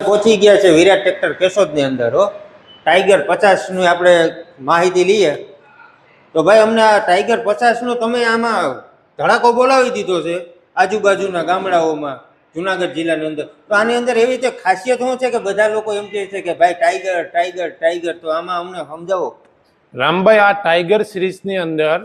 પહોંચી ગયા છે વિરાટ ટ્રેક્ટર કેશોદની અંદર હો। ટાઈગર 50ની આપણે માહિતી લઈએ તો ભાઈ અમને આ ટાઈગર 50નો તમે આમાં ધડાકો બોલાવી દીધો છે આજુબાજુના ગામડાઓમાં જુનાગઢ જિલ્લાની અંદર। તો આની અંદર એવી રીતે ખાસિયત શું છે કે બધા લોકો એમ કહે છે કે ભાઈ ટાઈગર ટાઈગર ટાઈગર, તો આમાં અમને સમજાવો। રામભાઈ, આ ટાઈગર સિરીઝની અંદર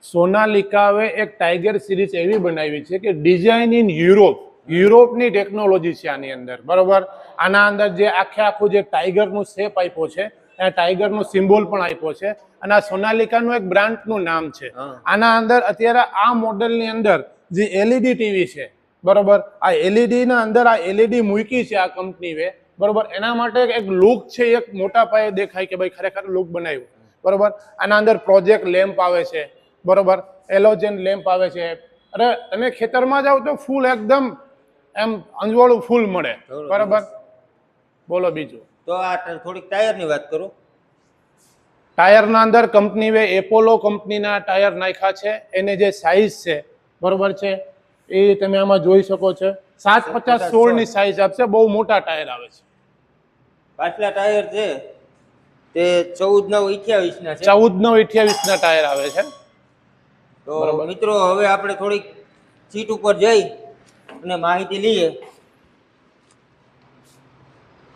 સોનાલિકાએ એક ટાઈગર સિરીઝ એવી બનાવી છે કે ડિઝાઇન ઇન યુરોપની ટેકનોલોજી છે આની અંદર, બરોબર। આના અંદર જે આખું જે ટાઈગરનું શેપ આપ્યો છે, એ ટાઈગરનો સિમ્બોલ પણ આપ્યો છે, અને આ સોનાલિકાનું એક બ્રાન્ડનું નામ છે। આના અંદર અત્યારે આ મોડેલની અંદર જે એલઈડી ટીવી છે, બરોબર, આ એલઈડી ના અંદર આ એલઈડી મૂકી છે આ કંપનીએ, બરોબર। એના માટે એક લુક છે, એક મોટા પાયે દેખાય કે ભાઈ ખરેખર લુક બનાવ્યું, બરોબર। આના અંદર પ્રોજેક્ટ લેમ્પ આવે છે, બરોબર, એલોજન લેમ્પ આવે છે। અરે તમે ખેતરમાં જાવ તો ફૂલ એકદમ એમ અંજવાળું ફૂલ મળે, બરોબર। બોલો બીજું। તો આ થોડીક ટાયરની વાત કરો। ટાયરના અંદર કંપનીએ એપોલો કંપનીના ટાયર નાખ્યા છે, એને જે સાઇઝ છે, બરોબર છે, એ તમે આમાં જોઈ શકો છો। 750/16 ની સાઇઝ આપશે, બહુ મોટા ટાયર આવે છે। પાછલા ટાયર છે તે 14/9/28 ના છે, 14/9/28 ના ટાયર આવે છે। તો મિત્રો હવે આપણે થોડીક સીટ ઉપર જઈ અને માહિતી લઈએ।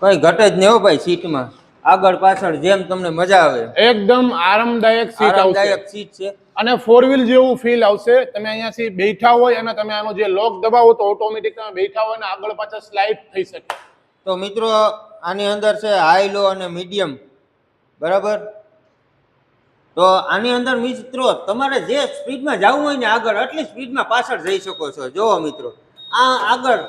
કઈ ઘટે જ નહીં હો ભાઈ સીટમાં, આગળ પાછળ જેમ તમને મજા આવે એકદમ આરામદાયક સીટ સીટ છે, અને 4 વ્હીલ જેવું ફીલ આવશે। તમે અહીંયાથી બેઠા હોય અને તમે આનો જે લોક દબાવો તો ઓટોમેટિક તમે બેઠા હોય ને આગળ પાછળ સ્લાઇડ થઈ શકે। તો મિત્રો આની અંદર છે હાઈ, લો અને મીડિયમ, બરાબર। તો આની અંદર મિત્રો તમારે જે સ્પીડમાં જવું હોય ને આગળ, આટલી સ્પીડમાં પાછળ જઈ શકો છો। જોવો મિત્રો, આ આગળ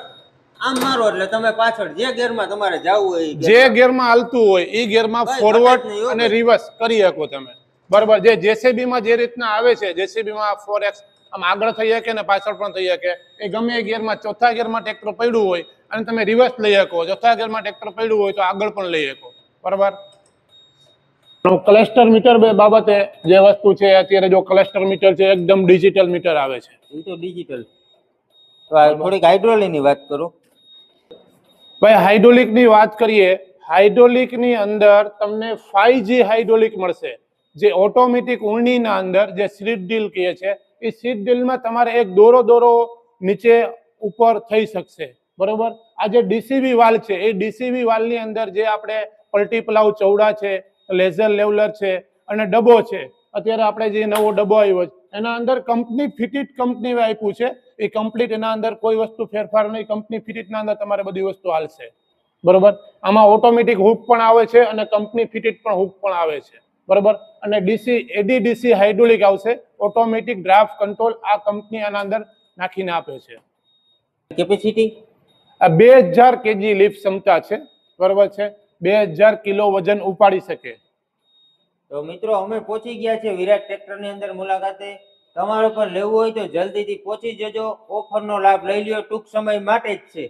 આમ મારો એટલે તમે પાછળ જે ગેરમાં તમારે જવું હોય, જે ગેરમાં હાલતું હોય એ ગેરમાં ફોરવર્ડ અને રિવર્સ કરી શકો તમે, બરાબર। જે જેસીબી માં જે રીતના આવે છે, જેસીબી માં 4x આમ આગળ થઈ શકે ને પાછળ પણ થઈ શકે, એ ગમે એ ગેરમાં, ચોથા ગેરમાં ટ્રેક્ટર પડ્યું હોય અને તમે રિવર્સ લઈ શકો, ચોથા ગેરમાં ટ્રેક્ટર પડ્યું હોય તો આગળ પણ લઈ શકો, બરાબર। ક્લસ્ટર મીટર બાબતે જે વસ્તુ છે અત્યારે જો ક્લસ્ટર મીટર છે એકદમ ડિજિટલ મીટર આવે છે, એ તો ડિજિટલ। તો થોડીક હાઇડ્રોલિક ની વાત કરો ભાઈ। હાઇડ્રોલિક ની વાત કરીએ, હાઇડ્રોલિક ની અંદર તમને 5G હાઇડ્રોલિક મળશે, જે ઓટોમેટિક ઉર્ણીના અંદર જે સીટ ડીલ કહે છે, એ સીટ ડીલમાં તમારે એક દોરો નીચે ઉપર થઈ શકશે, બરોબર। આ જે ડીસીબી વાલ છે, એ ડીસીબી વાલની અંદર જે આપણે પલટી પલાવ ચૌડા છે, લેઝર લેવલર છે અને ડબ્બો છે, અત્યારે આપણે જે નવો ડબ્બો આવ્યો છે એના અંદર કંપની ફિટેડ કંપનીએ આપ્યું છે, એ કમ્પ્લીટ એના અંદર કોઈ વસ્તુ ફેરફાર નહીં, કંપની ફિટેડ ના અંદર તમારે બધી વસ્તુ હાલશે, બરોબર। આમાં ઓટોમેટિક હુક પણ આવે છે અને કંપની ફિટેડ પણ હુક પણ આવે છે, બરોબર। અને એડીડીસી હાઇડ્રોલિક આવશે, ઓટોમેટિક ડ્રાફ્ટ કંટ્રોલ આ કંપની આના અંદર નાખીને આપે છે। કેપેસિટી આ 2000 કેજી લિફ્ટ ક્ષમતા છે, બરોબર છે, 2000 કિલો વજન ઉપાડી શકે। તો મિત્રો અમે પહોંચી ગયા છે વિરાટ ટ્રેક્ટરની અંદર મુલાકાતે। તમારે પણ લેવું હોય તો જલ્દીથી પહોંચી જજો, ઓફરનો લાભ લઈ લ્યો, ટૂંક સમય માટે જ છે।